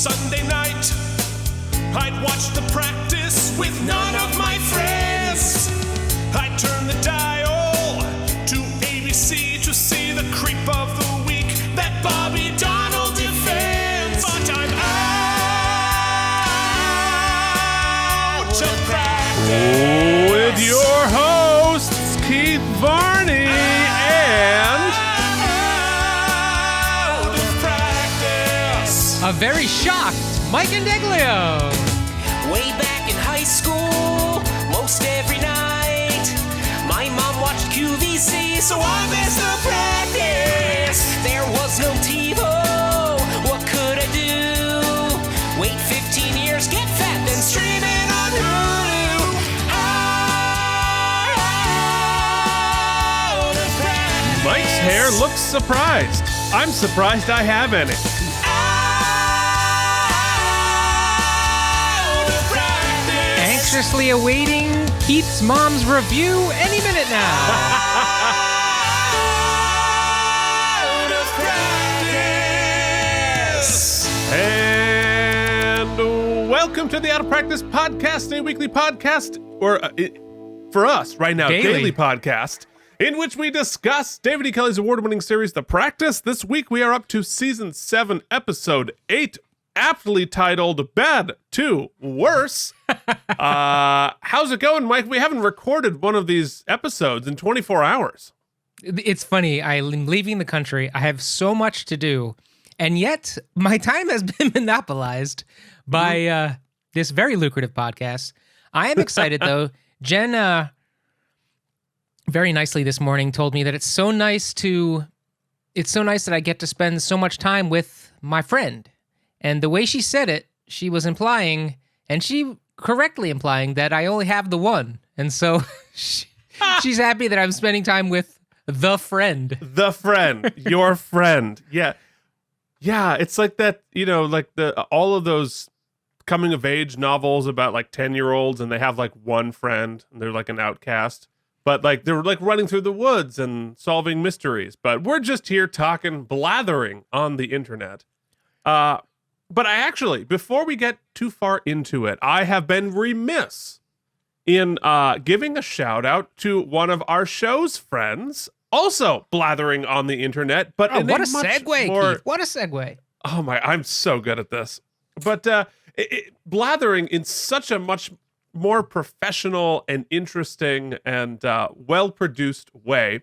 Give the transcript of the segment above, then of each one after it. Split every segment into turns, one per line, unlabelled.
Sunday night, I'd watch the practice with none of my friends. I'd turn the dial to ABC to see the creep of the week that Bobby Donald defends. But I'm out of practice.
With your hosts, Keith Varney and...
Out of practice.
A very shocked Mike Indeglio.
Way back in high school, most every night, my mom watched QVC, so I missed the practice. There was no TiVo, what could I do? Wait 15 years, get fat, then stream it on Hulu. Out of practice.
Mike's hair looks surprised. I'm surprised I have any.
Anxiously awaiting Keith's mom's review any minute now.
Out of practice.
And welcome to the Out of Practice Podcast, a weekly podcast, or for us right now, daily podcast, in which we discuss David E. Kelley's award-winning series, The Practice. This week we are up to Season 7, Episode 8, aptly titled Bad to Worse. How's it going, Mike? We haven't recorded one of these episodes in 24 hours.
It's funny. I'm leaving the country. I have so much to do. And yet my time has been monopolized by this very lucrative podcast. I am excited, though. Jen, very nicely this morning, told me that it's so nice that I get to spend so much time with my friend. And the way she said it, she was implying, and she correctly implying, that I only have the one. And so she's happy that I'm spending time with the friend.
The friend, your friend. Yeah. Yeah, it's like that, like all of those coming of age novels about like 10-year-olds and they have like one friend and they're like an outcast. But like they're like running through the woods and solving mysteries. But we're just here blathering on the internet. But I actually, before we get too far into it, I have been remiss in giving a shout out to one of our show's friends, also blathering on the internet. But
what a segue, Keith. What a segue.
Oh my, I'm so good at this. But blathering in such a much more professional and interesting and well-produced way.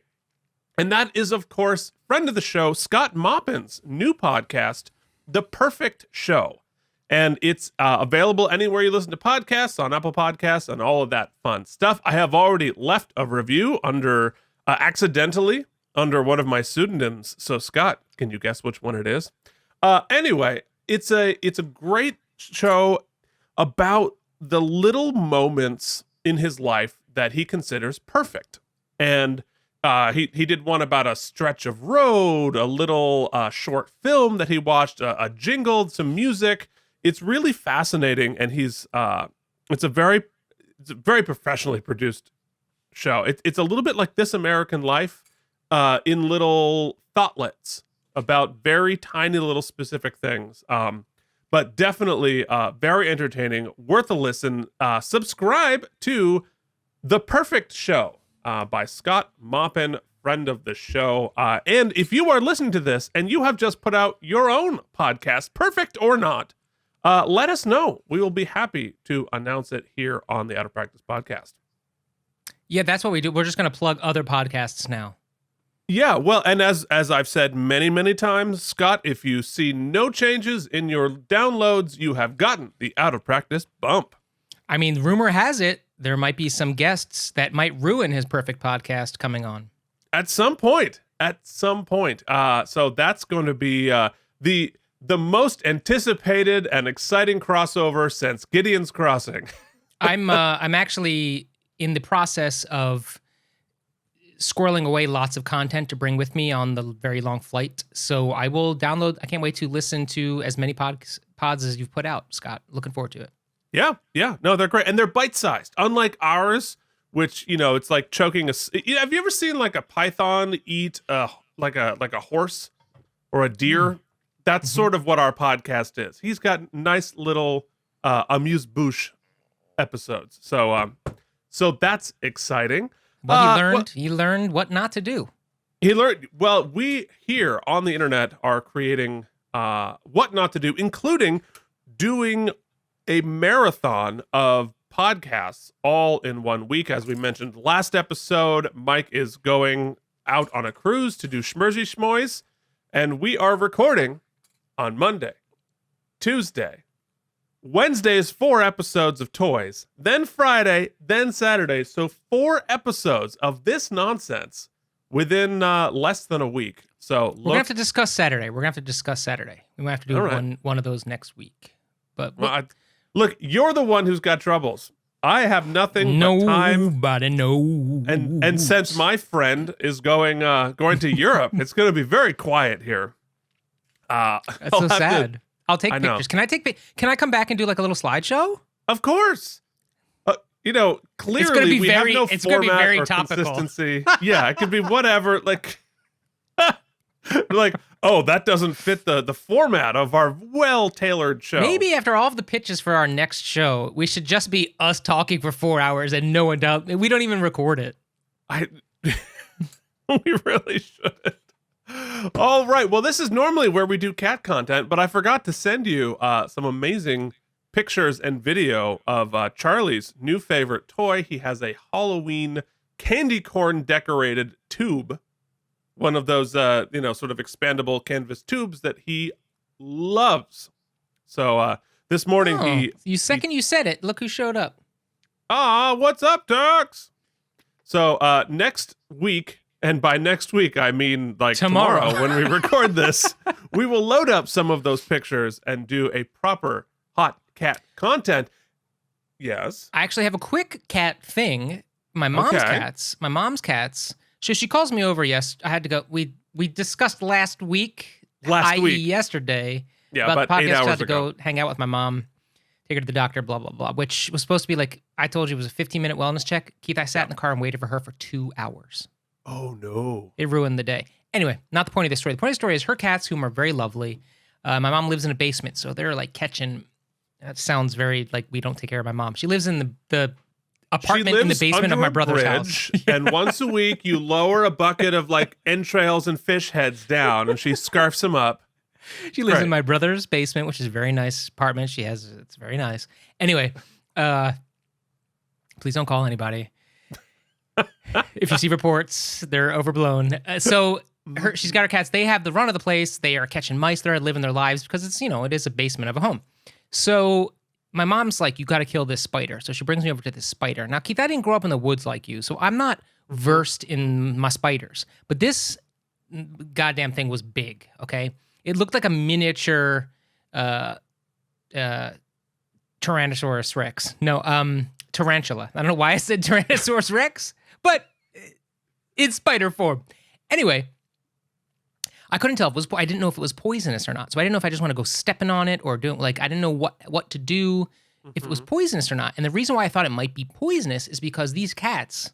And that is, of course, friend of the show, Scott Maupin's new podcast, The Perfect Show. And it's available anywhere you listen to podcasts, on Apple Podcasts, and all of that fun stuff. I have already left a review accidentally under one of my pseudonyms. So, Scott, can you guess which one it is? Anyway, it's a great show about the little moments in his life that he considers perfect. And he did one about a stretch of road, a little short film that he watched, a jingle, some music. It's really fascinating, and it's a very professionally produced show. It's a little bit like This American Life in little thoughtlets about very tiny little specific things. But definitely very entertaining, worth a listen. Subscribe to The Perfect Show by Scott Maupin, friend of the show. And if you are listening to this and you have just put out your own podcast, perfect or not, let us know. We will be happy to announce it here on the Out of Practice podcast.
Yeah, that's what we do. We're just going to plug other podcasts now.
Yeah, well, and as I've said many, many times, Scott, if you see no changes in your downloads, you have gotten the Out of Practice bump.
I mean, rumor has it there might be some guests that might ruin his perfect podcast coming on.
At some point. So that's going to be the most anticipated and exciting crossover since Gideon's Crossing.
I'm actually in the process of squirreling away lots of content to bring with me on the very long flight. So I will download. I can't wait to listen to as many pods as you've put out, Scott. Looking forward to it.
Yeah. No, they're great. And they're bite-sized. Unlike ours, which, you know, it's like choking a... Have you ever seen like a python eat like a horse or a deer? That's sort of what our podcast is. He's got nice little amuse-bouche episodes. So that's exciting.
Well, he learned what not to do.
He learned, well, we here on the internet are creating what not to do, including doing a marathon of podcasts all in 1 week. As we mentioned last episode, Mike is going out on a cruise to do Schmersy Schmoys, and we are recording on Monday, Tuesday, Wednesday is 4 episodes of toys, then Friday, then Saturday. So 4 episodes of this nonsense within less than a week. So
we're gonna have to discuss Saturday. We might have to do one of those next week. But
look, you're the one who's got troubles. I have nothing but time.
Nobody knows.
And since my friend is going to Europe, it's going to be very quiet here.
That's so sad. I'll take pictures. Can I come back and do like a little slideshow?
Of course. Clearly we have no format or
topical.
Consistency. Yeah, it could be whatever. Like, that doesn't fit the format of our well-tailored show.
Maybe after all of the pitches for our next show, we should just be us talking for 4 hours and no one does. We don't even record it.
We really shouldn't. All right. Well, this is normally where we do cat content, but I forgot to send you some amazing pictures and video of Charlie's new favorite toy. He has a Halloween candy corn decorated tube. One of those, sort of expandable canvas tubes that he loves. So this morning
you said it. Look who showed up.
What's up, Ducks? So next week, and by next week I mean like tomorrow when we record this, we will load up some of those pictures and do a proper hot cat content. Yes.
I actually have a quick cat thing. My mom's cats. So she calls me over. Yes, I had to go. We discussed last week, yesterday.
Yeah,
about
but
the podcast.
8 hours
I had to
ago.
go hang out with my mom, take her to the doctor, blah blah blah. Which was supposed to be like I told you, it was a 15-minute wellness check. Keith, I sat in the car and waited for her for 2 hours.
Oh no!
It ruined the day. Anyway, not the point of the story. The point of the story is her cats, whom are very lovely. My mom lives in a basement, so they're like catching. That sounds very like we don't take care of my mom. She lives in the apartment in the basement of my brother's house.
And once a week, you lower a bucket of like entrails and fish heads down, and she scarfs them up.
She lives in my brother's basement, which is a very nice apartment. It's very nice. Anyway, please don't call anybody. If you see reports, they're overblown. She's got her cats. They have the run of the place. They are catching mice there and living their lives because it's, it is a basement of a home. So my mom's like, you got to kill this spider. So she brings me over to this spider. Now, Keith, I didn't grow up in the woods like you, so I'm not versed in my spiders. But this goddamn thing was big, okay? It looked like a miniature Tyrannosaurus Rex. No, tarantula. I don't know why I said Tyrannosaurus Rex, but it's spider form. Anyway, I couldn't tell I didn't know if it was poisonous or not. So I didn't know if I just want to go stepping on it or doing I didn't know what to do if it was poisonous or not. And the reason why I thought it might be poisonous is because these cats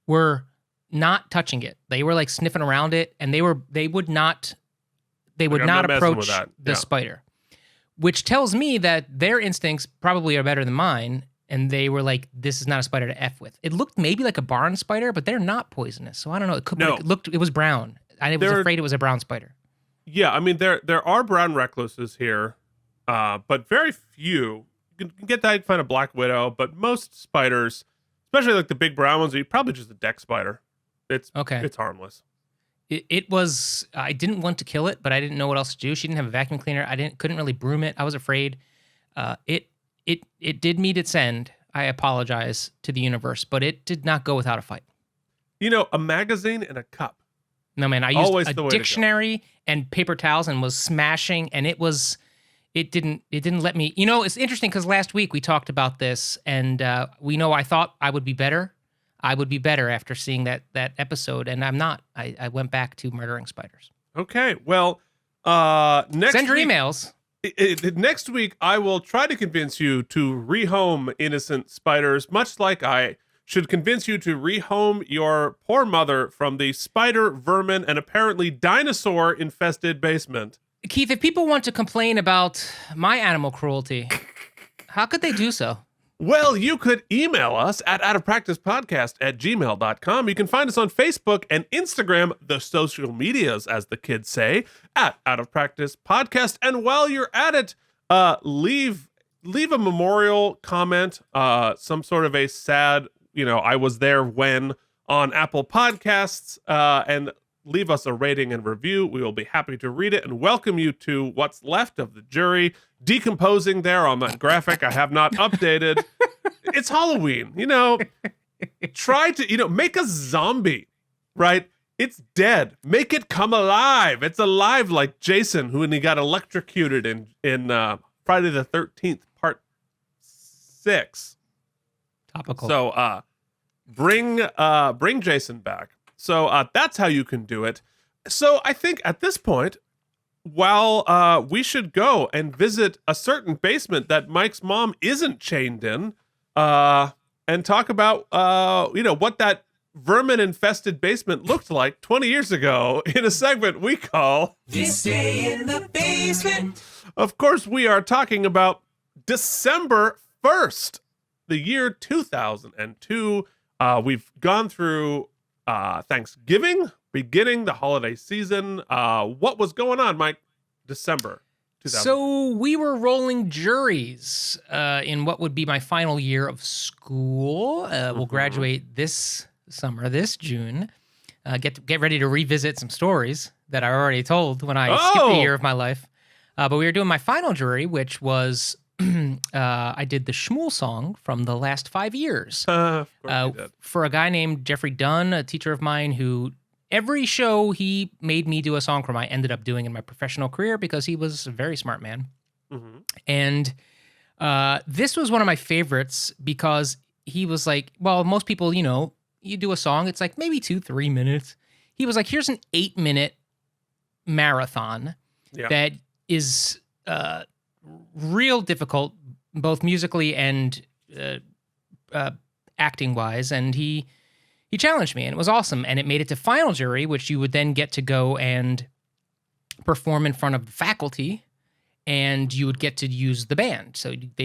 were not touching it. They were like sniffing around it, and they would not approach the spider, which tells me that their instincts probably are better than mine. And they were like, this is not a spider to F with. It looked maybe like a barn spider, but they're not poisonous. So I don't know. It was brown. I was afraid it was a brown spider.
Yeah, I mean, there are brown recluses here, but very few. You can get that, you can find a black widow, but most spiders, especially like the big brown ones, are probably just a deck spider. It's harmless.
It was, I didn't want to kill it, but I didn't know what else to do. She didn't have a vacuum cleaner. Couldn't really broom it. I was afraid. It did meet its end. I apologize to the universe, but it did not go without a fight.
A magazine and a cup.
No, man, I used a dictionary and paper towels and was smashing, and it didn't let me, it's interesting because last week we talked about this, and I thought I would be better. I would be better after seeing that episode, and I'm not. I went back to murdering spiders.
Okay, well,
send your emails.
Next week, I will try to convince you to rehome innocent spiders, much like I should convince you to rehome your poor mother from the spider, vermin, and apparently dinosaur-infested basement
Keith, if people want to complain about my animal cruelty, how could they do so?
Well, you could email us at outofpracticepodcast@gmail.com. You can find us on Facebook and Instagram, the social medias, as the kids say, at Out of Practice Podcast. And while you're at it, leave a memorial comment, some sort of a sad, I was there when on Apple Podcasts, and leave us a rating and review. We will be happy to read it and welcome you to what's left of the jury decomposing there on that graphic I have not updated. It's Halloween, try to, make a zombie, right? It's dead. Make it come alive. It's alive like Jason, when he got electrocuted in Friday the 13th, part 6.
Topical.
So bring Jason back. So that's how you can do it. So I think at this point, while we should go and visit a certain basement that Mike's mom isn't chained in, and talk about what that vermin-infested basement looked like 20 years ago in a segment we call
This Day in the Basement.
Of course, we are talking about December 1st, the year 2002. We've gone through Thanksgiving, beginning the holiday season. What was going on, Mike? December 2000.
So we were rolling juries in what would be my final year of school. We'll graduate this summer, this June. Get ready to revisit some stories that I already told when I skipped a year of my life. But we were doing my final jury, which was I did the Shmuel song from the last 5 years
Of course you did.
for a guy named Jeffrey Dunn, a teacher of mine who every show he made me do a song from I ended up doing in my professional career because he was a very smart man.
Mhm.
And this was one of my favorites because he was like, well, most people, you do a song, it's like maybe 2-3 minutes. He was like, here's an 8-minute marathon
Yeah.
that is real difficult, both musically and acting wise. And he challenged me, and it was awesome. And it made it to final jury, which you would then get to go and perform in front of the faculty, and you would get to use the band. So you'd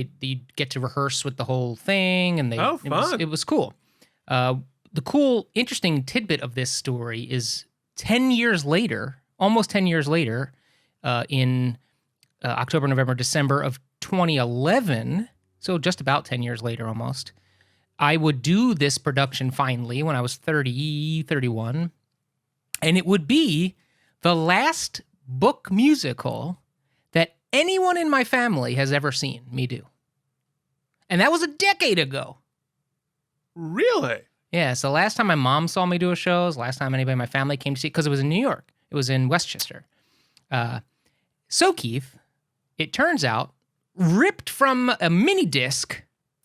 get to rehearse with the whole thing, and
fun.
It was cool. The cool, interesting tidbit of this story is 10 years later, almost 10 years later, in October, November, December of 2011, so just about 10 years later almost, I would do this production finally when I was 30, 31, and it would be the last book musical that anyone in my family has ever seen me do. And that was a decade ago.
Really?
Yeah, so last time my mom saw me do a show was the last time anybody in my family came to see it, because it was in New York. It was in Westchester. So, Keith, it turns out, ripped from a mini disc,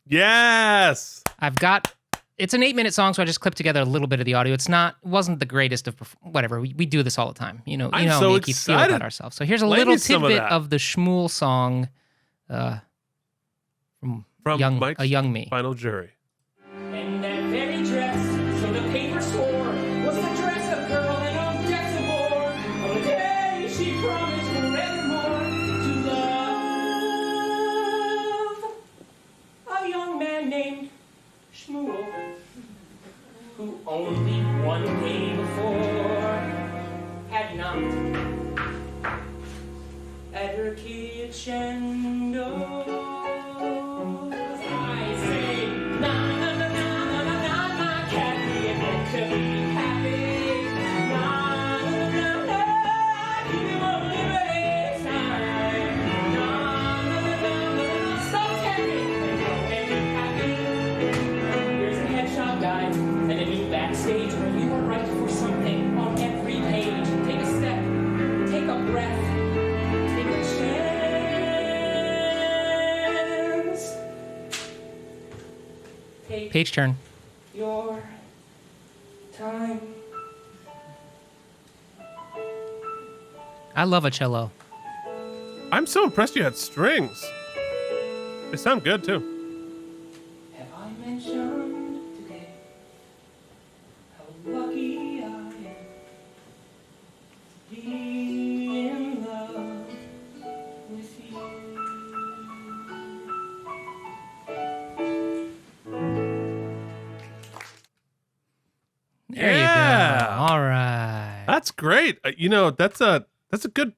Yes.
it's an 8-minute song, so I just clipped together a little bit of the audio. It wasn't the greatest of, whatever. We do this all the time.
I'm
how
so
we keep feeling
excited.
about ourselves. So here's a
Play
little
me some of
tidbit
that.
of the Shmuel song from
Mike's
a young me.
final jury.
And that very dress, so the paper swore, was the dress of girl in Odessa bore. On the day she promised forevermore to love a young man named Shmuel, who only one day before had knocked at her kitchen door. I say, na na na na na na na na, can't be meant to be happy. Na na na na na, give him a liberty sign. Na na na na na na, stop tapping and go and be happy. Here's a headshot guide and a new backstage where you are right for something on every page. Take a step, take a breath, take a chance. Take
Page turn.
your time.
I love a cello.
I'm so impressed you had strings. They sound good too.
Have I mentioned today how lucky I am to be in love
There
Yeah.
you go. All right.
That's great. That's a good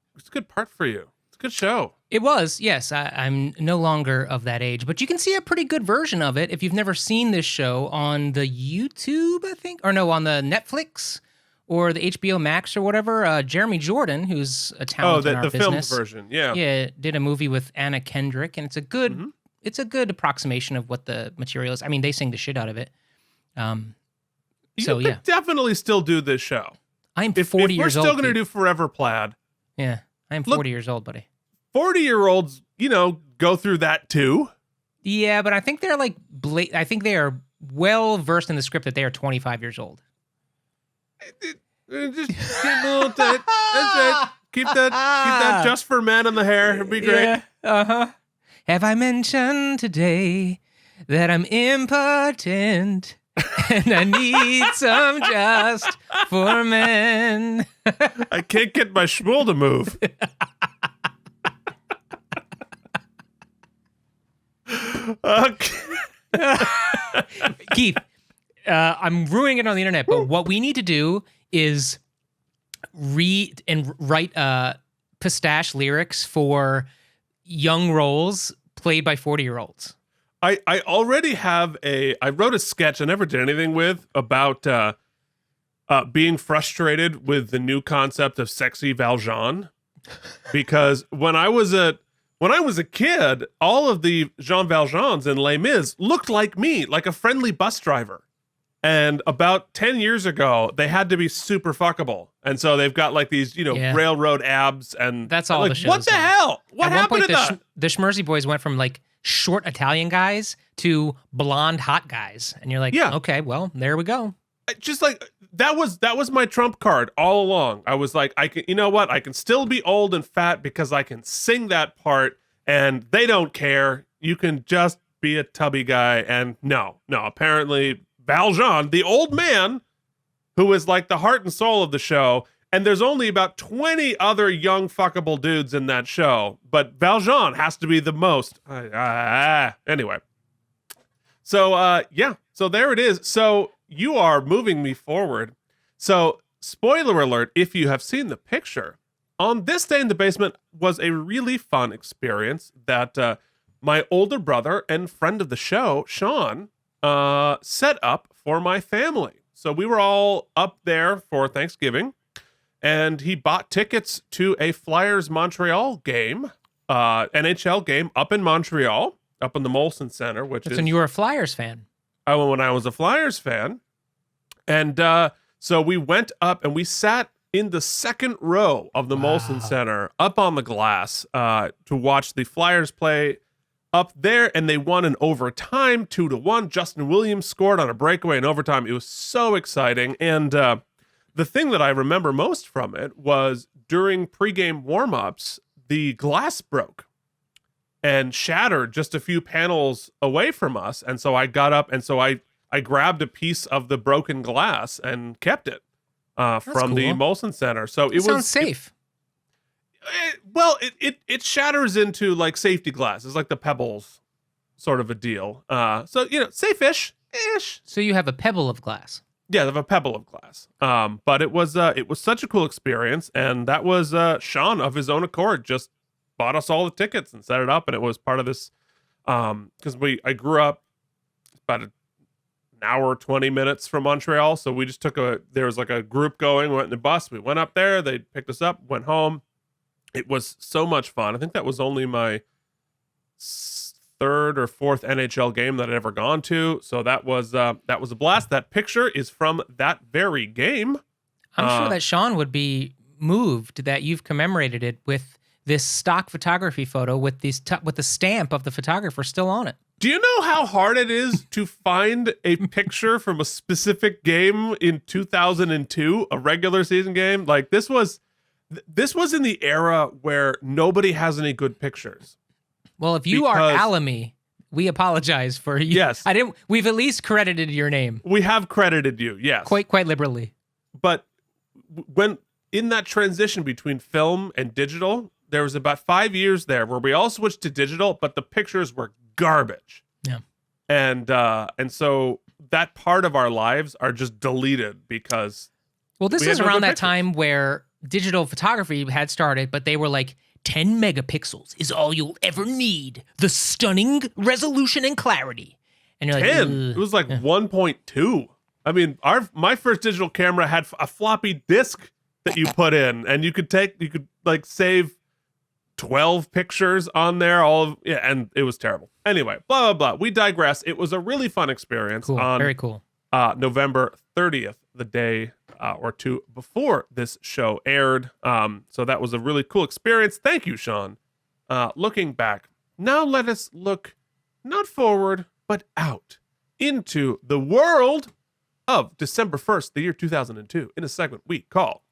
part for you. It's a good show.
It was, yes. I'm no longer of that age, but you can see a pretty good version of it if you've never seen this show on the YouTube, I think, or no, on the Netflix or the HBO Max or whatever. Jeremy Jordan, who's a talent in our
the filmed
business,
version. Yeah.
yeah, did a movie with Anna Kendrick, and it's a good approximation of what the material is. I mean, they sing the shit out of it.
You
So
could
yeah,
definitely still do this show.
I'm
If
40 years
we're
old.
still going to
Pete.
do Forever Plaid,
Yeah, I'm
Look-
40 years old, buddy.
40-year-olds, go through that too.
Yeah, but I think they're like, I think they are well versed in the script that they are 25 years old.
Just keep a little tight. That's it. Keep that just for men in the hair. It'd be great.
Yeah. Uh-huh. Have I mentioned today that I'm impotent and I need some just for men?
I can't get my schmool to move. Okay.
Keith, I'm ruining it on the internet, but what we need to do is read and write pistache lyrics for young roles played by 40-year-olds.
I already have I wrote a sketch I never did anything with about being frustrated with the new concept of sexy Valjean, because when I was a kid, all of the Jean Valjeans in Les Mis looked like me, like a friendly bus driver. And about 10 years ago, they had to be super fuckable. And so they've got like these,
Yeah.
railroad abs, and
That's all
like,
the show's
what the
done.
hell? What
At one
happened
point,
to that?
the Schmerzy Boys went from like short Italian guys to blonde hot guys, and you're like,
Yeah.
okay, well, there we go.
Just like that was my trump card all along. I was like, I can, you know what? I can still be old and fat because I can sing that part, and they don't care. You can just be a tubby guy. And no, apparently Valjean, the old man, who is like the heart and soul of the show, and there's only about 20 other young fuckable dudes in that show, but Valjean has to be the most. Anyway. So, so there it is. So you are moving me forward. So, spoiler alert, if you have seen the picture, on this day in the basement was a really fun experience that my older brother and friend of the show, Sean, set up for my family. So we were all up there for Thanksgiving, and he bought tickets to a Flyers Montreal game, NHL game up in Montreal, up in the Molson Center, which
That's
is
when you were a Flyers fan.
when I was a Flyers fan. And so we went up and we sat in the second row of the Molson Center up on the glass to watch the Flyers play up there, and they won in overtime 2-1. Justin Williams scored on a breakaway in overtime. It was so exciting. And the thing that I remember most from it was during pregame warmups, the glass broke and shattered just a few panels away from us. And so I got up, and so I grabbed a piece of the broken glass and kept it from the
cool.
Molson Center. So it
Sounds safe.
It shatters into like safety glass. It's like the pebbles sort of a deal. So safe-ish.
So you have a pebble of glass.
Yeah, they have a pebble of glass. But it was such a cool experience, and that was Sean of his own accord just bought us all the tickets and set it up, and it was part of this because I grew up about an hour 20 minutes from Montreal, so we just there was like a group going, went in the bus, we went up there, they picked us up, went home. It was so much fun. I think that was only my third or fourth NHL game that I'd ever gone to. So that was a blast. That picture is from that very game.
I'm sure that Sean would be moved that you've commemorated it with this stock photography photo with with the stamp of the photographer still on it.
Do you know how hard it is to find a picture from a specific game in 2002, a regular season game? Like this was in the era where nobody has any good pictures.
Well, if you are
Because-
Alamy, we apologize for you.
Yes.
We've at least credited your name
We have credited you, yes.
quite liberally.
But when in that transition between film and digital, there was about 5 years there where we all switched to digital, but the pictures were garbage.
Yeah.
And so that part of our lives are just deleted because
Well, this
we
is
had no
around
good
that
pictures.
time where digital photography had started, but they were like 10 megapixels is all you'll ever need. The stunning resolution and clarity. And you're like,
10.
"Ugh."
It was like 1.2. I mean, my first digital camera had a floppy disk that you put in, and you could like save 12 pictures on there, and it was terrible. Anyway, blah, blah, blah. We digress. It was a really fun experience
Cool.
on
Very cool.
November 30th, the day or two before this show aired. So that was a really cool experience. Thank you, Sean. Looking back, now let us look not forward, but out into the world of December 1st, the year 2002, in a segment we call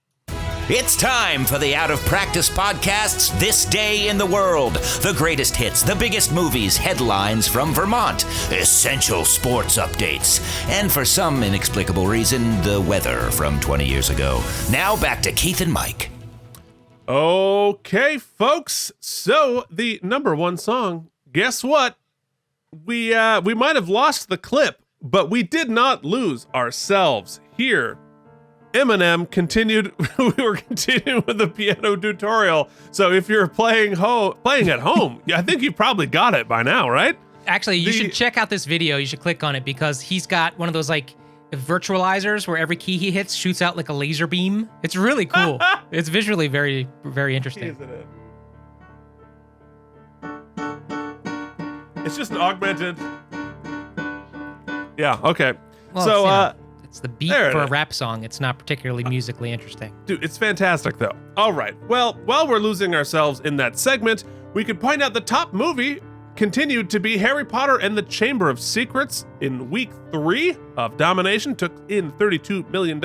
It's time for the Out of Practice Podcast's This Day in the World. The greatest hits, the biggest movies, headlines from Vermont, essential sports updates, and for some inexplicable reason, the weather from 20 years ago. Now back to Keith and Mike.
Okay, folks. So the number one song, guess what? We might have lost the clip, but we did not lose ourselves. Here, Eminem continued. We were continuing with the piano tutorial. So if you're playing at home, I think you probably got it by now, right?
Actually, you should check out this video. You should click on it because he's got one of those like virtualizers where every key he hits shoots out like a laser beam. It's really cool. It's visually very, very interesting.
It's just an augmented. Yeah. Okay.
Well,
So,
it's the beat
there it
for a
is.
rap song. It's not particularly musically interesting.
Dude, it's fantastic, though. All right. Well, while we're losing ourselves in that segment, we could point out the top movie continued to be Harry Potter and the Chamber of Secrets. In week 3 of domination, took in $32 million.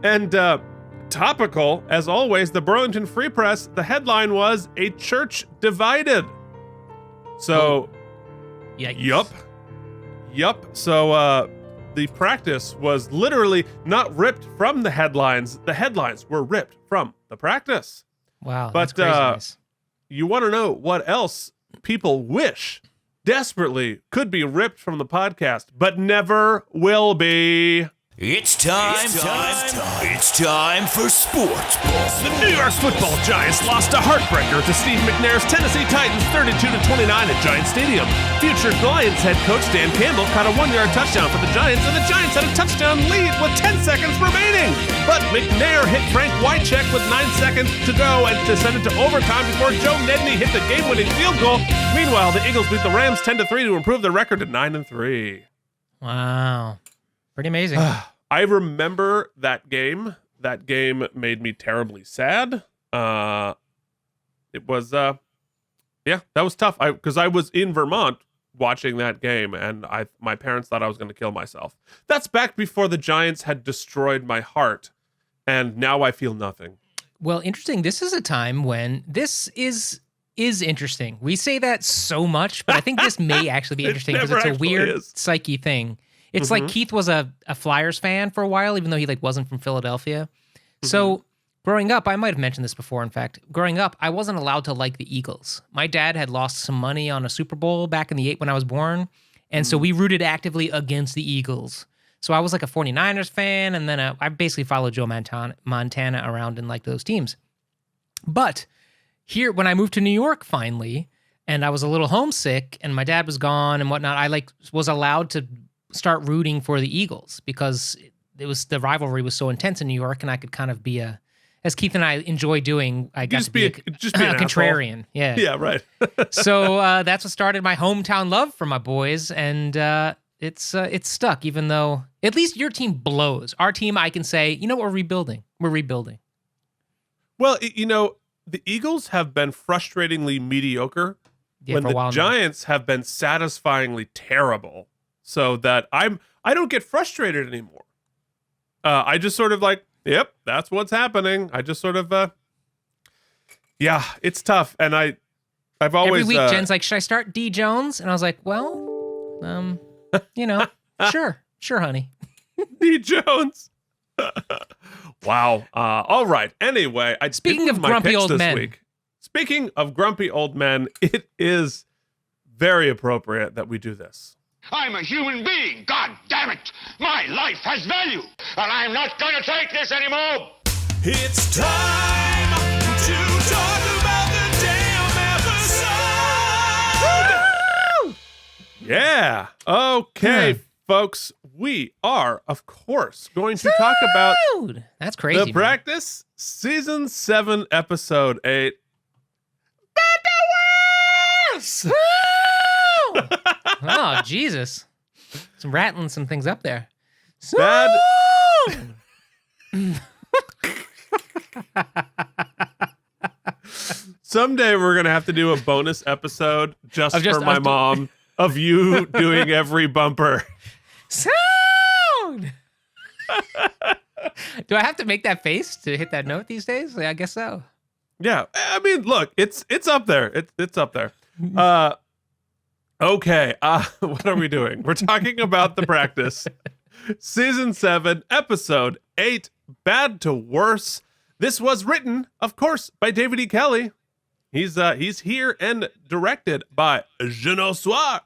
And topical, as always, the Burlington Free Press, the headline was A Church Divided. So,
Yeah.
Yup. So, the practice was literally not ripped from the headlines. The headlines were ripped from the practice.
Wow.
But,
That's craziness.
You want to know what else people wish desperately could be ripped from the podcast, but never will be?
It's time for Sports Ball.
The New York Football Giants lost a heartbreaker to Steve McNair's Tennessee Titans 32-29 at Giant Stadium. Future Lions head coach Dan Campbell caught a 1-yard touchdown for the Giants, and the Giants had a touchdown lead with 10 seconds remaining. But McNair hit Frank Wycheck with 9 seconds to go and to send it to overtime before Joe Nedney hit the game-winning field goal. Meanwhile, the Eagles beat the Rams 10-3 to improve their record to 9-3.
Wow. Pretty amazing.
I remember that game. That game made me terribly sad. It was, that was tough. Because I was in Vermont watching that game, and my parents thought I was going to kill myself. That's back before the Giants had destroyed my heart, and now I feel nothing.
Well, interesting. This is a time when this is interesting. We say that so much, but I think this may actually be interesting because
never
it's a
actually
weird
is.
psyche thing. It's like Keith was a Flyers fan for a while, even though he wasn't from Philadelphia. So growing up, I might have mentioned this before, in fact. Growing up, I wasn't allowed to like the Eagles. My dad had lost some money on a Super Bowl back in the 8 when I was born. And so we rooted actively against the Eagles. So I was like a 49ers fan, and then I basically followed Joe Montana around in like those teams. But here, when I moved to New York finally, and I was a little homesick, and my dad was gone and whatnot, I was allowed to start rooting for the Eagles because the rivalry was so intense in New York, and I could kind of be as Keith and I enjoy doing, I got to be a contrarian. Yeah.
Yeah, right.
So that's what started my hometown love for my boys, and it's stuck. Even though at least your team blows, our team, I can say, we're rebuilding. We're rebuilding.
Well, the Eagles have been frustratingly mediocre when
for a
the
while now.
Giants have been satisfyingly terrible. So that I don't get frustrated anymore. I just sort of like, yep, that's what's happening. I just sort of, it's tough. And I've always
Every week, Jen's like, should I start D Jones? And I was like, well, sure, honey.
D Jones. Wow. All right. Anyway,
Speaking of grumpy old men.
Speaking of grumpy old men, it is very appropriate that we do this.
I'm a human being. God damn it. My life has value. And I'm not going to take this anymore.
It's time to talk about the damn episode.
Yeah. Okay, folks. We are, of course, going to talk about
Dude, that's crazy.
The
man.
Practice, Season 7, Episode 8.
Oh, Jesus. Some rattling some things up there.
Bad. Someday we're going to have to do a bonus episode just for my mom of you doing every bumper.
Sound! Do I have to make that face to hit that note these days? I guess so.
Yeah. I mean, look, it's up there. It's up there. Okay. What are we doing? We're talking about The Practice, Season 7, Episode 8, Bad to Worse. This was written, of course, by David E. Kelly. He's here and directed by Jean Soir,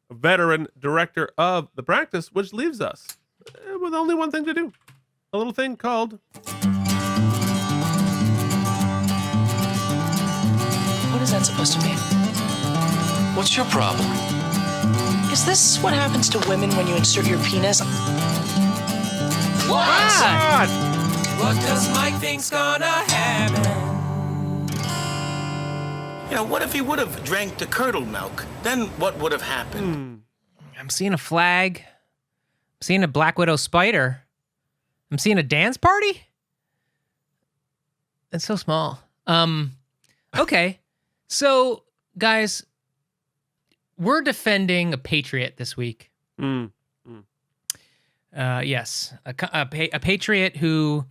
a veteran director of The Practice, which leaves us with only one thing to do. A little thing called...
What is that supposed to mean?
What's your problem?
Is this what happens to women when you insert your penis?
God!
What does Mike think's gonna happen?
You know, what if he would have drank the curdled milk? Then what would have happened?
I'm seeing a flag. I'm seeing a Black Widow spider. I'm seeing a dance party. It's so small. Okay. So, guys, we're defending a patriot this week. Yes, a patriot who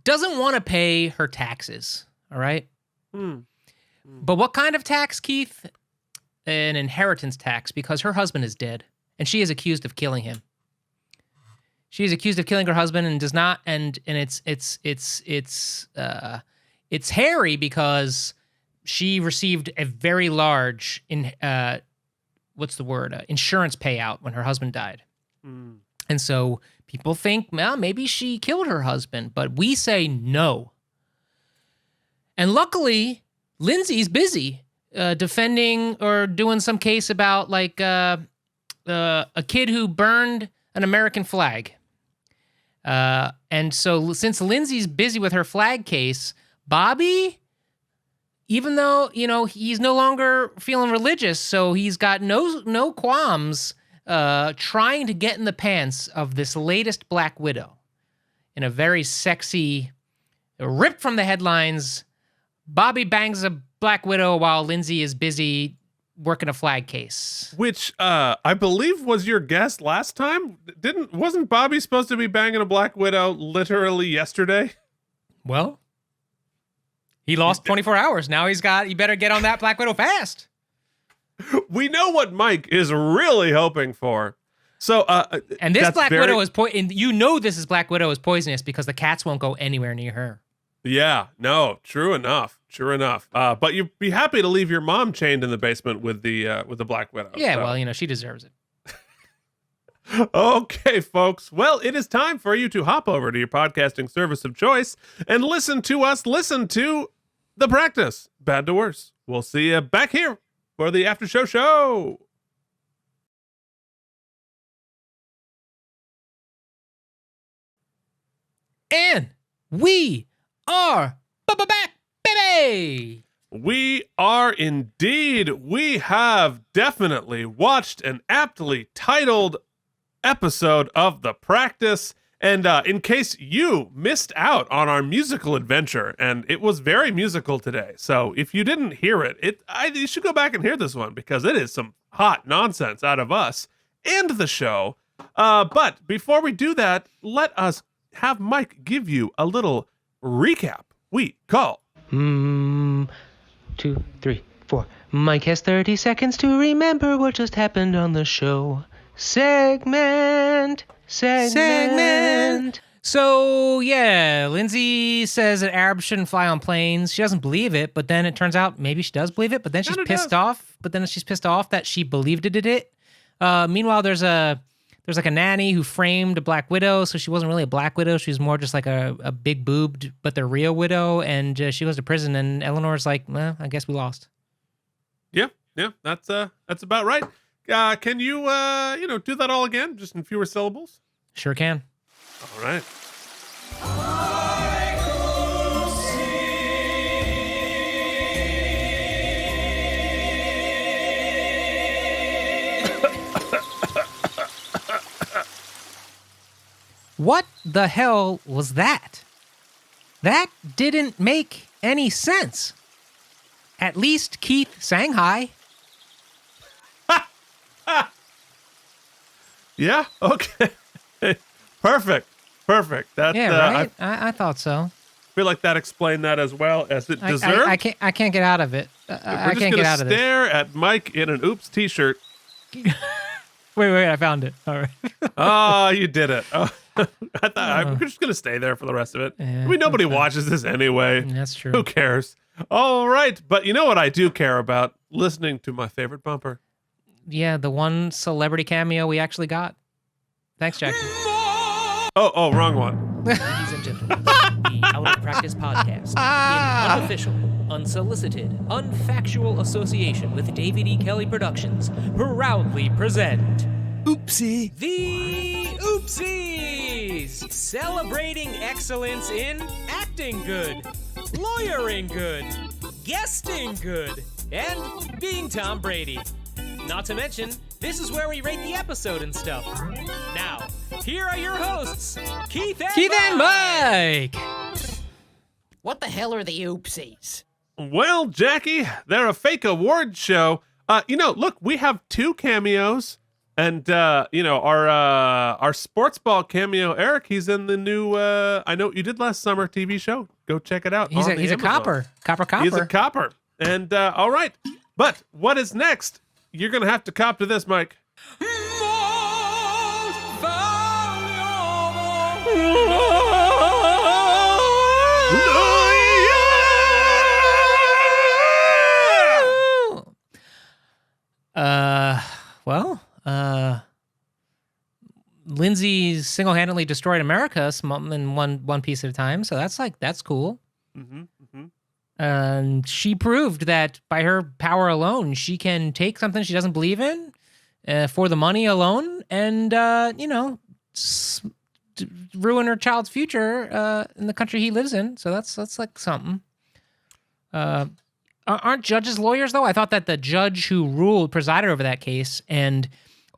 doesn't want to pay her taxes. All right. But what kind of tax, Keith? An inheritance tax, because her husband is dead, and she is accused of killing him. She is accused of killing her husband, and does not. And it's hairy because she received a very large insurance payout when her husband died. And so people think, well, maybe she killed her husband, but we say no. And luckily, Lindsay's busy defending or doing some case about like a kid who burned an American flag. And so since Lindsay's busy with her flag case, Bobby, even though, you know, he's no longer feeling religious, so he's got no qualms trying to get in the pants of this latest Black Widow in a very sexy, ripped from the headlines. Bobby bangs a Black Widow while Lindsay is busy working a flag case.
Which I believe was your guess last time. Wasn't Bobby supposed to be banging a Black Widow literally yesterday?
Well, he lost 24 hours. Now he better get on that Black Widow fast.
We know what Mike is really hoping for. So,
and this Black Widow is you know this is Black Widow is poisonous because the cats won't go anywhere near her.
Yeah, no, true enough. But you'd be happy to leave your mom chained in the basement with the Black Widow.
Yeah,
so.
well, you know, she deserves it.
Okay, folks. Well, it is time for you to hop over to your podcasting service of choice and listen to The Practice, Bad to Worse. We'll see you back here for the after show.
And we are back, baby.
We are indeed. We have definitely watched an aptly titled episode of The Practice. And in case you missed out on our musical adventure, and it was very musical today, so if you didn't hear it, you should go back and hear this one because it is some hot nonsense out of us and the show. But before we do that, let us have Mike give you a little recap we call
2, 3, 4. Mike has 30 seconds to remember what just happened on the show. Segment. So, yeah, Lindsay says that Arabs shouldn't fly on planes. She doesn't believe it, but then it turns out maybe she does believe it, but then she's pissed off. But then she's pissed off that she believed it. Meanwhile, there's like a nanny who framed a Black Widow, so she wasn't really a Black Widow. She was more just like a big boobed, but the real widow. And she goes to prison, and Eleanor's like, well, I guess we lost.
Yeah, that's about right. Can you do that all again, just in fewer syllables?
Sure can.
All right.
What the hell was that? That didn't make any sense. At least Keith sang high.
Yeah. Okay. Perfect. That,
Yeah, right. I thought so.
I feel like that explained that as well as it deserved.
I can't get out of it. I can't get out of this.
Stare at Mike in an Oops t-shirt.
Wait, I found it. All right.
Oh, you did it. Oh, I thought I'm just gonna stay there for the rest of it.
Yeah,
I mean, nobody watches this anyway.
That's true.
Who cares? All right, but you know what I do care about? Listening to my favorite bumper.
Yeah, the one celebrity cameo we actually got. Thanks, Jackie.
Oh, wrong one.
Ladies and gentlemen, the Out of Practice podcast, in unofficial, unsolicited, unfactual association with David E. Kelly Productions, proudly present
Oopsie.
the Oopsies! Celebrating excellence in acting good, lawyering good, guesting good, and being Tom Brady. Not to mention, this is where we rate the episode and stuff. Now, here are your hosts, Keith and
Mike.
What the hell are the oopsies?
Well, Jackie, they're a fake award show. Look, we have 2 cameos, and our sports ball cameo, Eric. He's in the new I Know What You Did Last Summer TV show. Go check it out.
He's
on
a
Amazon.
copper. Copper.
He's a copper. And all right, but what is next? You're gonna have to cop to this, Mike.
Lindsay single-handedly destroyed America in one piece at a time, so that's cool. She proved that by her power alone, she can take something she doesn't believe in for the money alone, and ruin her child's future in the country he lives in. So that's like something. Aren't judges lawyers though? I thought that the judge who presided over that case and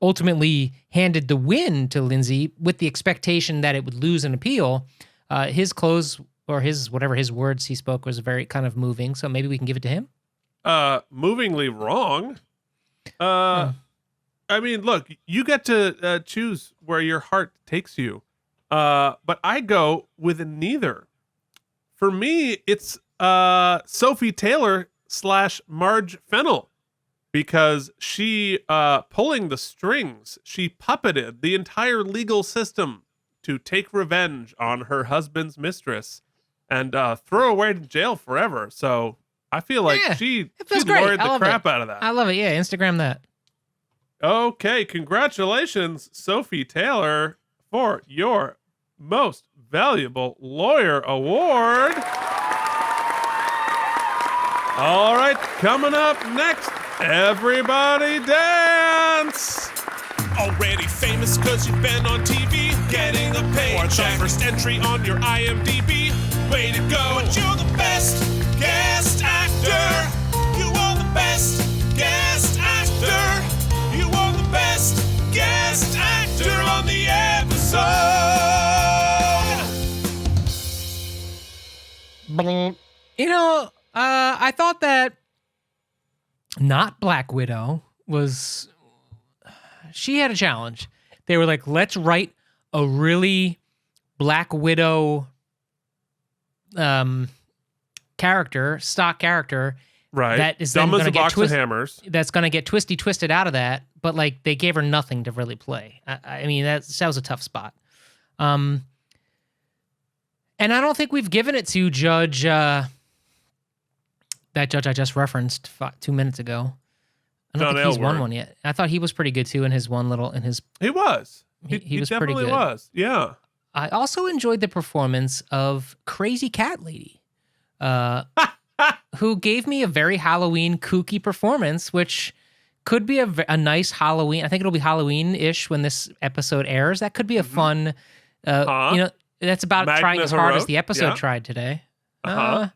ultimately handed the win to Lindsay with the expectation that it would lose an appeal. His close or his words he spoke was very kind of moving. So maybe we can give it to him.
Movingly wrong. I mean, look, you get to choose where your heart takes you. But I go with neither. For me, it's Sophie Taylor / Marge Fennell, because she pulling the strings. She puppeted the entire legal system to take revenge on her husband's mistress and throw her away to jail forever. So I feel like she lawyered the crap out of that.
I love it. Yeah, Instagram that.
Okay, congratulations, Sophie Taylor, for your Most Valuable Lawyer Award. All right, coming up next, everybody dance.
Already famous cause you've been on TV, getting a paycheck. Or the first entry on your IMDb. Way to go, but you're the best guest actor. You are the best guest actor. You are the best guest actor on the episode.
I thought that not Black Widow was... She had a challenge. They were like, let's write a really Black Widow stock character.
Right.
That is
dumb
then
as a
gonna
box of hammers.
That's going to get twisted out of that. But like they gave her nothing to really play. I mean, that was a tough spot. And I don't think we've given it to Judge, that judge I just referenced 2 minutes ago. I don't
John
think he's won
Aylward.
one yet. I thought he was pretty good too in his one little in his.
He was.
He was
definitely
pretty good.
was. Yeah.
I also enjoyed the performance of Crazy Cat Lady, who gave me a very Halloween kooky performance, which could be a nice Halloween. I think it'll be Halloween-ish when this episode airs. That could be a fun, that's about
Magna
trying as hard as
Heroic,
the episode
yeah.
tried today.
Uh-huh.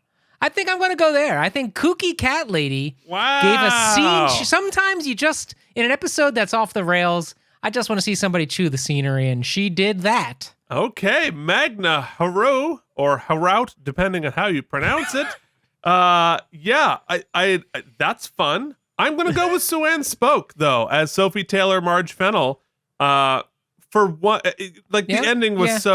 I think I'm going to go there. I think Kooky Cat Lady gave a scene. Sometimes you just, in an episode that's off the rails, I just want to see somebody chew the scenery, and she did that.
Okay, Magna Hero or Heraut, depending on how you pronounce it. Yeah, I that's fun. I'm gonna go with Sue Ann Spoke though, as Sophie Taylor, Marge Fennell. For one, like the ending was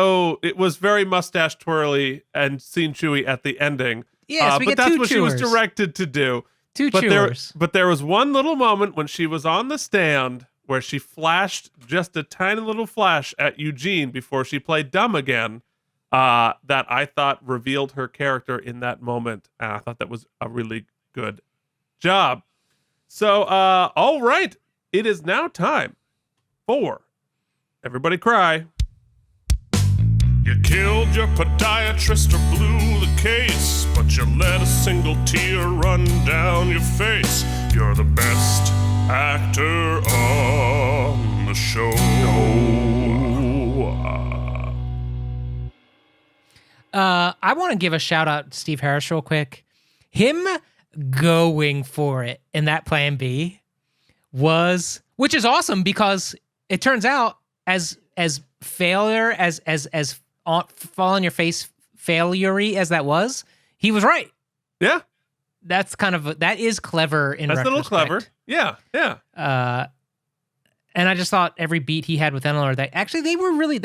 it was very mustache twirly and scene chewy at the ending.
Yes, we
but
get
that's
two
what
chewers.
she was directed to do.
Two
but
chewers.
But there was one little moment when she was on the stand where she flashed just a tiny little flash at Eugene before she played dumb again, that I thought revealed her character in that moment. And I thought that was a really good job. So, all right. It is now time for Everybody Cry.
You killed your podiatrist or blew the case, but you let a single tear run down your face. You're the best actor on the show.
I want to give a shout out to Steve Harris real quick. Him going for it in that Plan B which is awesome because it turns out as failure as fall on your face failure-y as that was, he was right.
Yeah.
That is clever in
That's a little
retrospect.
clever. Yeah.
And I just thought every beat he had with Eleanor, they were really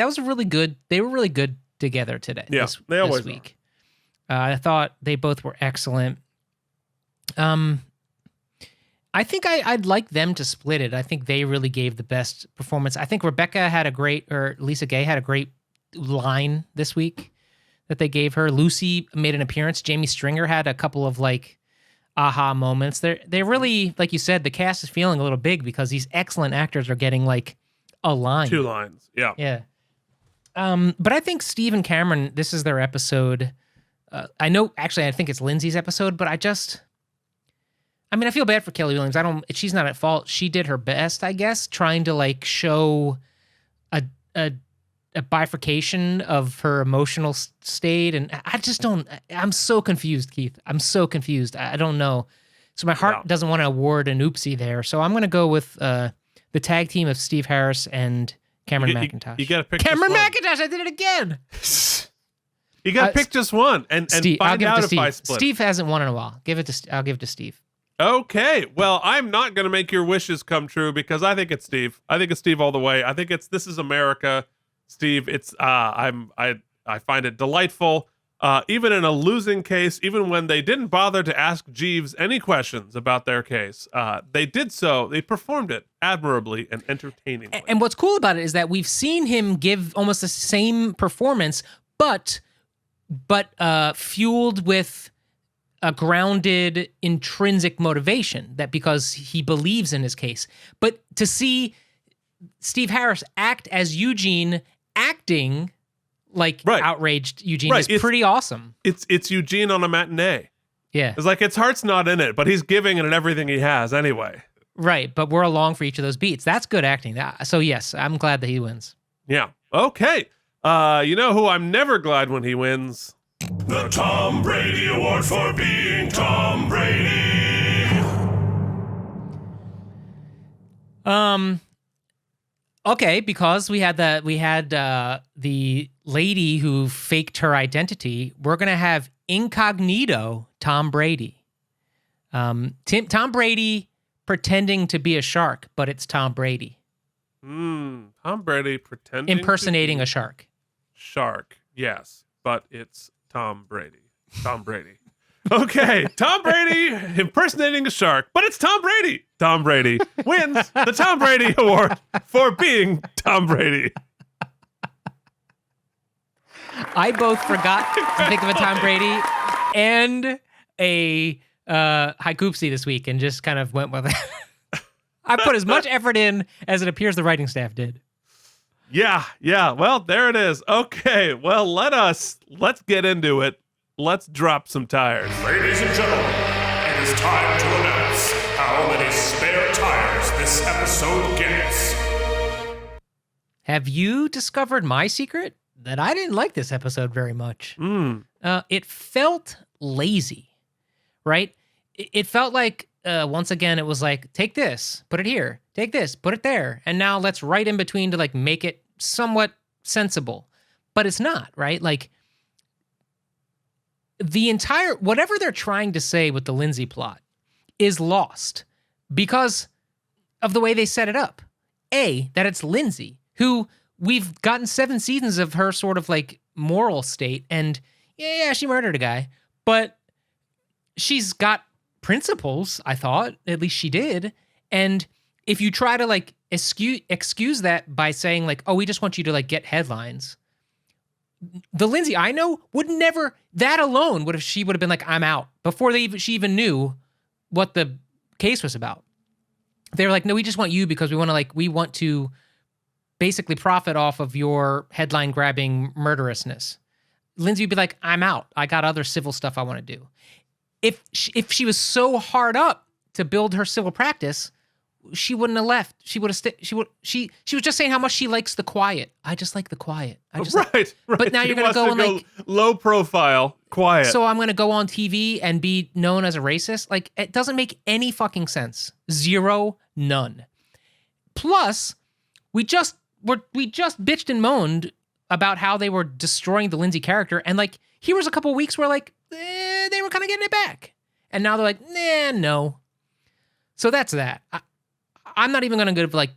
good together today.
Yeah, they always
this week. I thought they both were excellent. I think I'd like them to split it. I think they really gave the best performance. I think Lisa Gay had a great line this week that they gave her. Lucy made an appearance. Jamie Stringer had a couple of aha moments. They really, like you said, the cast is feeling a little big because these excellent actors are getting a line.
2 lines. Yeah.
Yeah. But I think Steve and Cameron, this is their episode. I think it's Lindsay's episode, but I feel bad for Kelly Williams. She's not at fault. She did her best, I guess, trying to show a bifurcation of her emotional state. And I'm so confused, Keith. I'm so confused. I don't know. So my heart doesn't want to award an oopsie there. So I'm going to go with the tag team of Steve Harris and Cameron McIntosh.
You got to pick
Cameron
just one.
McIntosh. I did it again.
You got to pick just one and
Steve,
find out if I split.
Steve hasn't won in a while. I'll give it to Steve.
Okay. Well, I'm not going to make your wishes come true because I think it's Steve. I think it's Steve all the way. I think This Is America, Steve. It's I find it delightful. Even in a losing case, even when they didn't bother to ask Jeeves any questions about their case, they did so. They performed it admirably and entertainingly.
And what's cool about it is that we've seen him give almost the same performance, but fueled with a grounded intrinsic motivation, that because he believes in his case. But to see Steve Harris act as Eugene, acting outraged Eugene is pretty awesome.
It's Eugene on a matinee.
Yeah.
It's his heart's not in it, but he's giving it everything he has anyway.
Right, but we're along for each of those beats. That's good acting. So yes, I'm glad that he wins.
Yeah. Okay. You know who I'm never glad when he wins?
The Tom Brady Award for being Tom Brady.
Okay, because we had the lady who faked her identity. We're gonna have incognito Tom Brady. Tom Brady pretending to be a shark, but it's Tom Brady.
Tom Brady pretending
impersonating a shark.
Shark, yes, but it's Tom Brady. Tom Brady. Okay, Tom Brady impersonating a shark, but it's Tom Brady. Tom Brady wins the Tom Brady Award for being Tom Brady.
I both forgot to think of a Tom Brady and a Haikoopsy this week and just kind of went with it. I put as much effort in as it appears the writing staff did.
Yeah. Well, there it is. Okay. Well, let's get into it. Let's drop some tires.
Ladies and gentlemen, it is time to announce how many spare tires this episode gets.
Have you discovered my secret? That I didn't like this episode very much. It felt lazy, right? It felt like, once again, it was like, take this, put it here, take this, put it there, and now let's write in between to like make it somewhat sensible. But it's not, right? Like, the entire, whatever they're trying to say with the Lindsay plot is lost because of the way they set it up. That it's Lindsay, who we've gotten 7 seasons of her sort of like moral state, and yeah, she murdered a guy, but she's got principles, I thought, at least she did. And if you try to like excuse that by saying like, oh, we just want you to like get headlines, the Lindsay I know would never, that alone she would have been like, I'm out, before she even knew what the case was about. They were like, no, we just want you because we want to basically profit off of your headline grabbing murderousness. Lindsay would be like, I'm out. I got other civil stuff I want to do. If she was so hard up to build her civil practice, she wouldn't have left. She would have she was just saying how much she likes the quiet. I just like the quiet.
Right.
But now you're going to go and like
low profile, quiet.
So I'm going to go on TV and be known as a racist? Like, it doesn't make any fucking sense. Zero, none. Plus, we just bitched and moaned about how they were destroying the Lindsay character, and like here was a couple weeks where like they were kind of getting it back, and now they're like, no. So that's that. I'm not even going to go like.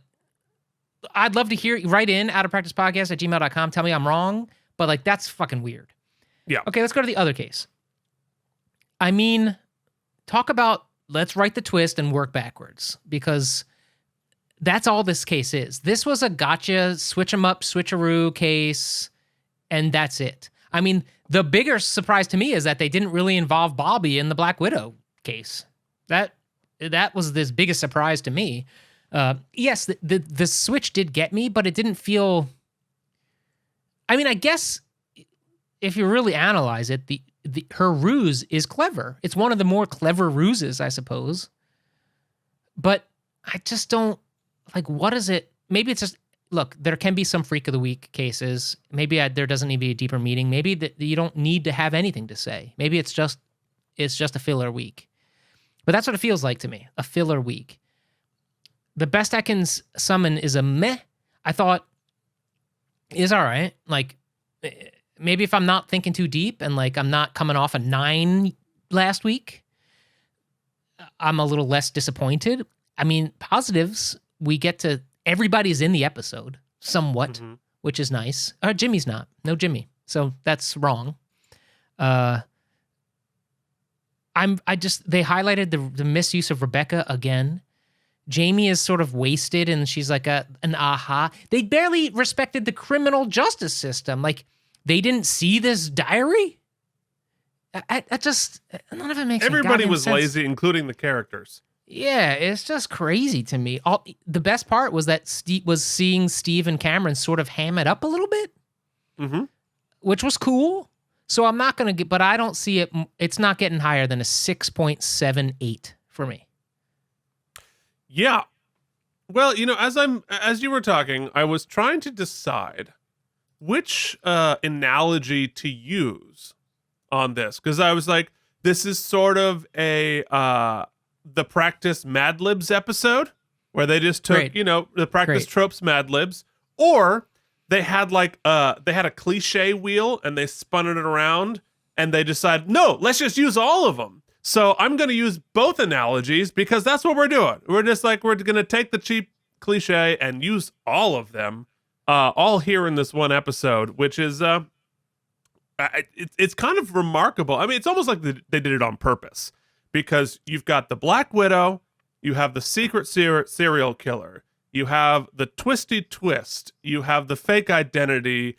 I'd love to write in outofpracticepodcast@gmail.com. Tell me I'm wrong, but like that's fucking weird.
Yeah.
Okay, let's go to the other case. I mean, talk about let's write the twist and work backwards, because that's all this case is. This was a gotcha, switch 'em up, switcheroo case, and that's it. I mean, the bigger surprise to me is that they didn't really involve Bobby in the Black Widow case. That was this biggest surprise to me. Yes, the switch did get me, but it didn't feel. I mean, I guess if you really analyze it, her ruse is clever. It's one of the more clever ruses, I suppose. But I just don't. Like, what is it? Maybe it's just, look, there can be some freak of the week cases. Maybe there doesn't need to be a deeper meaning. Maybe you don't need to have anything to say. Maybe it's just a filler week. But that's what it feels like to me, a filler week. The best I can summon is a meh. I thought is all right. Like, maybe if I'm not thinking too deep and like I'm not coming off a 9 last week, I'm a little less disappointed. I mean, positives. We get to, everybody's in the episode somewhat, which is nice. Jimmy's not. No Jimmy. So that's wrong. They highlighted the misuse of Rebecca again. Jamie is sort of wasted and she's like an aha. They barely respected the criminal justice system. Like, they didn't see this diary? I just, none of it makes
Everybody
any
was
sense.
lazy, including the characters.
Yeah, it's just crazy to me. The best part was that seeing Steve and Cameron sort of ham it up a little bit, which was cool. So I'm not going to but I don't see it. It's not getting higher than a 6.78 for me.
Yeah. Well, as you were talking, I was trying to decide which analogy to use on this, because I was like, this is sort of a the Practice Mad Libs episode where they just took, the Practice Tropes Mad Libs, or they had a cliche wheel and they spun it around and they decided, no, let's just use all of them. So I'm going to use both analogies because that's what we're doing. We're just like, we're going to take the cheap cliche and use all of them, all here in this one episode, which is, it's kind of remarkable. I mean, it's almost like they did it on purpose, because you've got the Black Widow, you have the secret serial killer, you have the twisty twist, you have the fake identity,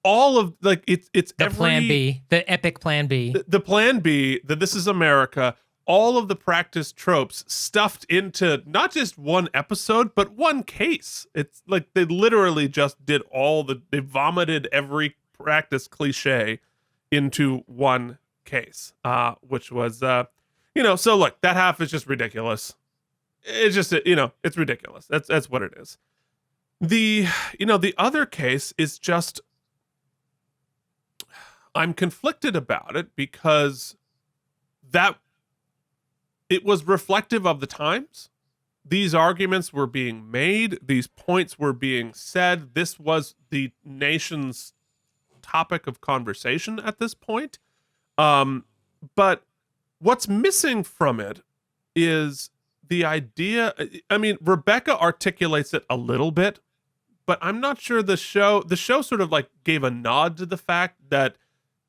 all of it's
the plan B, the epic plan B,
the plan B, that this is America. all of the practice tropes stuffed into not just one episode, but one case. It's like they literally just did they vomited every practice cliche into one case, which was, so look, that half is just ridiculous. It's just, it's ridiculous. That's what it is. The other case is just, I'm conflicted about it because it was reflective of the times. These arguments were being made. These points were being said. This was the nation's topic of conversation at this point. But what's missing from it is the idea. I mean, Rebecca articulates it a little bit, but I'm not sure the show sort of like gave a nod to the fact that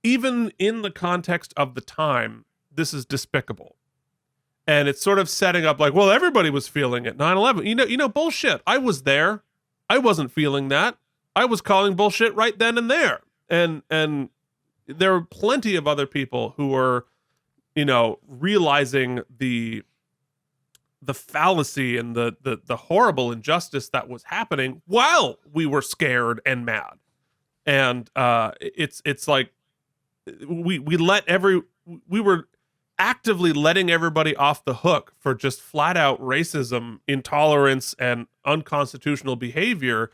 even in the context of the time, this is despicable. And it's sort of setting up like, well, everybody was feeling it. 9/11, bullshit. I was there. I wasn't feeling that. I was calling bullshit right then and there. And there were plenty of other people who were, realizing the fallacy and the horrible injustice that was happening while we were scared and mad. And it's like we were actively letting everybody off the hook for just flat out racism, intolerance, and unconstitutional behavior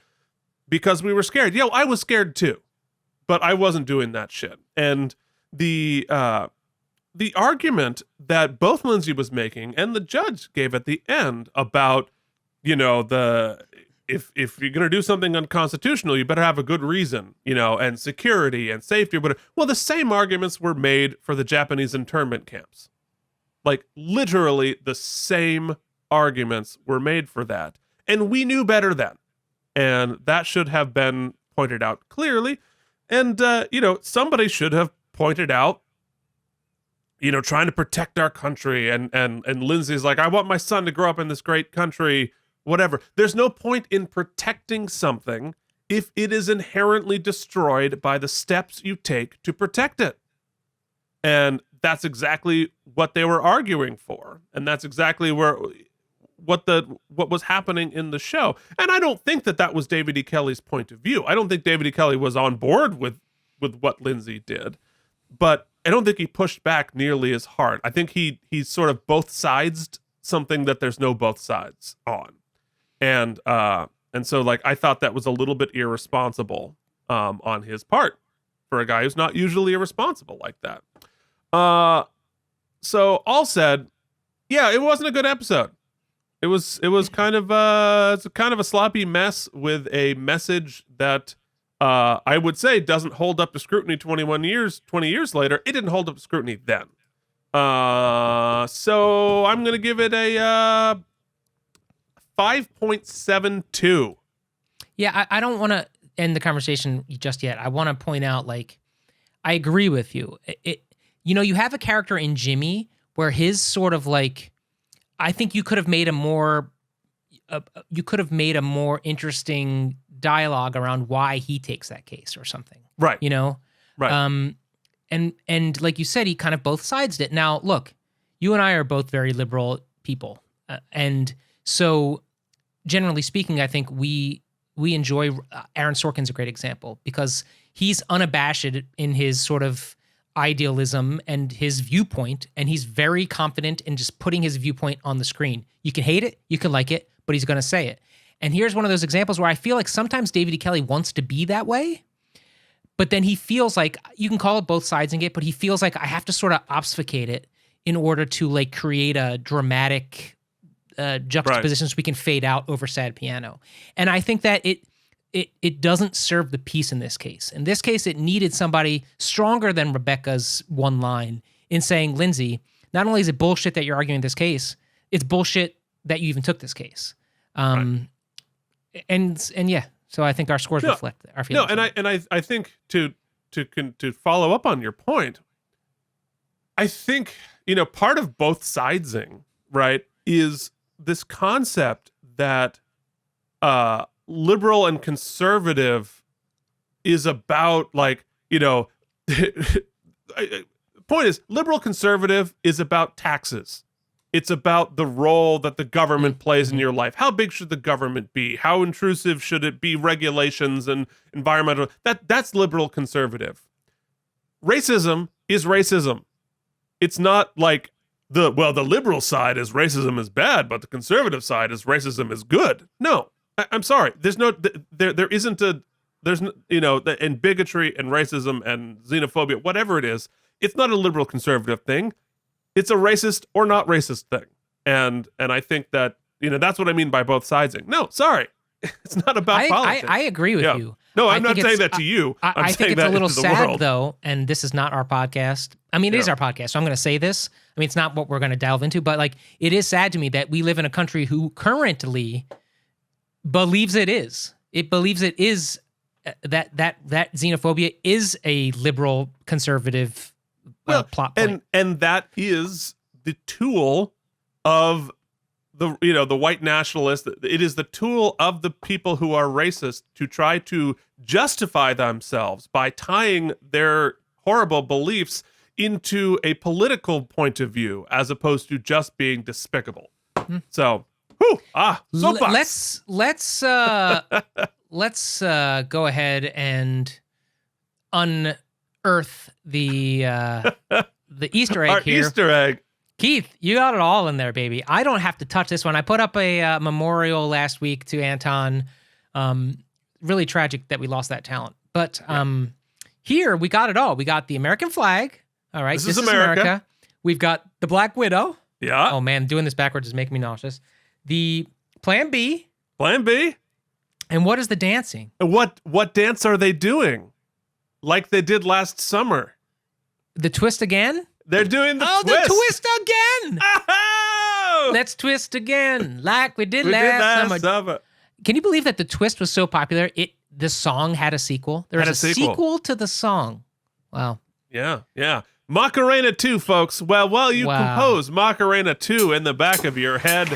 because we were scared. I was scared too, but I wasn't doing that shit. And the argument that both Lindsay was making and the judge gave at the end about, if you're going to do something unconstitutional, you better have a good reason, and security and safety. But the same arguments were made for the Japanese internment camps. Like literally the same arguments were made for that. And we knew better then. And that should have been pointed out clearly. And, somebody should have pointed out, trying to protect our country. And Lindsay's like, I want my son to grow up in this great country. Whatever. There's no point in protecting something if it is inherently destroyed by the steps you take to protect it. And that's exactly what they were arguing for. And that's exactly what was happening in the show. And I don't think that was David E. Kelley's point of view. I don't think David E. Kelley was on board with what Lindsay did, but I don't think he pushed back nearly as hard. I think he sort of both sidesed something that there's no both sides on. And so like I thought that was a little bit irresponsible on his part for a guy who's not usually irresponsible like that. So all said, yeah, it wasn't a good episode. It was kind of it's kind of a sloppy mess with a message that I would say doesn't hold up to scrutiny 20 years later. It didn't hold up to scrutiny then. So I'm going to give it a 5.72.
Yeah, I don't want to end the conversation just yet. I want to point out, like, I agree with you. You have a character in Jimmy where his sort of like, I think you could have made a more interesting dialogue around why he takes that case or something.
Right.
Right. And like you said, he kind of both sidesed it. Now, look, you and I are both very liberal people. And so generally speaking, I think we enjoy Aaron Sorkin's a great example because he's unabashed in his sort of idealism and his viewpoint, and he's very confident in just putting his viewpoint on the screen. You can hate it, you can like it, but he's going to say it. And here's one of those examples where I feel like sometimes David E. Kelley wants to be that way, but then he feels like, you can call it both sides and but he feels like I have to sort of obfuscate it in order to like create a dramatic juxtaposition so we can fade out over sad piano. And I think that it doesn't serve the piece in this case. In this case, it needed somebody stronger than Rebecca's one line in saying, Lindsay, not only is it bullshit that you're arguing this case, it's bullshit that you even took this case. And yeah, so I think our scores reflect our feelings.
No, and I think to follow up on your point, I think, part of both sidesing, right, is this concept that liberal and conservative is about like, point is, liberal conservative is about taxes. It's about the role that the government plays in your life. How big should the government be? How intrusive should it be? Regulations and environmental. That's liberal conservative. Racism is racism. It's not like the liberal side is racism is bad, but the conservative side is racism is good. No, I'm sorry. There's no, there isn't a, there's, and bigotry and racism and xenophobia, whatever it is, it's not a liberal conservative thing. It's a racist or not racist thing. And I think that, that's what I mean by both sidesing. No, sorry. It's not about politics.
I agree with you.
No, I'm not saying that to you.
I think it's a little sad, though, and this is not our podcast. I mean, it is our podcast, so I'm going to say this. I mean, it's not what we're going to delve into, but like, it is sad to me that we live in a country who currently believes it is. It believes it is that xenophobia is a liberal conservative plot point.
And that is the tool of the white nationalist. It is the tool of the people who are racist to try to justify themselves by tying their horrible beliefs into a political point of view as opposed to just being despicable. So, soapbox.
Let's go ahead and unearth the Easter egg
Our
here.
Easter egg.
Keith, you got it all in there, baby. I don't have to touch this one. I put up a memorial last week to Anton. Really tragic that we lost that talent. But here we got it all. We got the American flag. All right,
this is America.
We've got the Black Widow.
Yeah.
Oh man, doing this backwards is making me nauseous. The Plan B.
Plan B.
And what is the dancing?
What dance are they doing? Like they did last summer.
The twist again?
They're doing the twist.
The twist again.
Oh!
Let's twist again, like we did last summer. Can you believe that the twist was so popular? The song had a sequel. There was a sequel to the song. Wow.
Yeah. Macarena 2, folks. Well, while you compose Macarena 2 in the back of your head,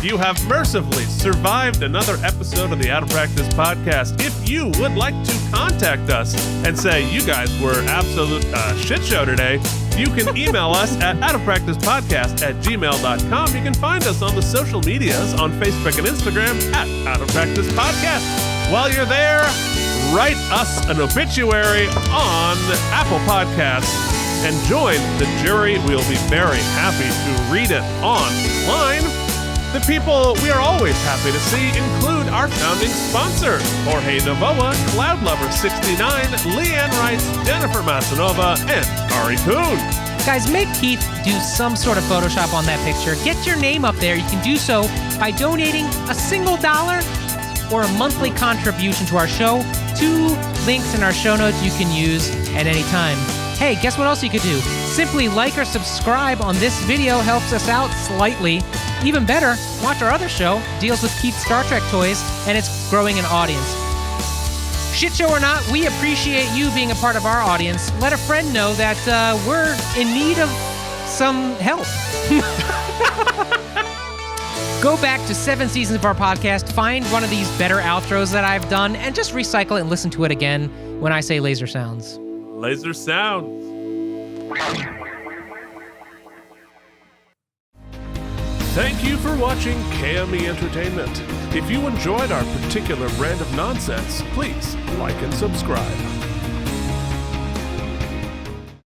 you have mercifully survived another episode of the Out of Practice podcast. If you would like to contact us and say you guys were absolute shit show today, you can email us at outofpracticepodcast@gmail.com. You can find us on the social medias on Facebook and Instagram at Out of Practice Podcast. While you're there, write us an obituary on Apple Podcasts and join the jury. We'll be very happy to read it online. The people we are always happy to see include our founding sponsor, Jorge Novoa, Cloud Lover 69, Leanne Rice, Jennifer Masanova, and Ari Kuhn.
Guys, make Keith do some sort of Photoshop on that picture. Get your name up there. You can do so by donating a single $1 or a monthly contribution to our show. 2 links in our show notes you can use at any time. Hey, guess what else you could do? Simply like or subscribe on this video helps us out slightly. Even better, watch our other show, deals with Keith's Star Trek toys, and it's growing an audience. Shit show or not, we appreciate you being a part of our audience. Let a friend know that we're in need of some help. Go back to 7 seasons of our podcast, find one of these better outros that I've done, and just recycle it and listen to it again when I say laser sounds.
Laser sounds. Thank you for watching KME Entertainment. If you enjoyed our particular brand of nonsense, please like and subscribe.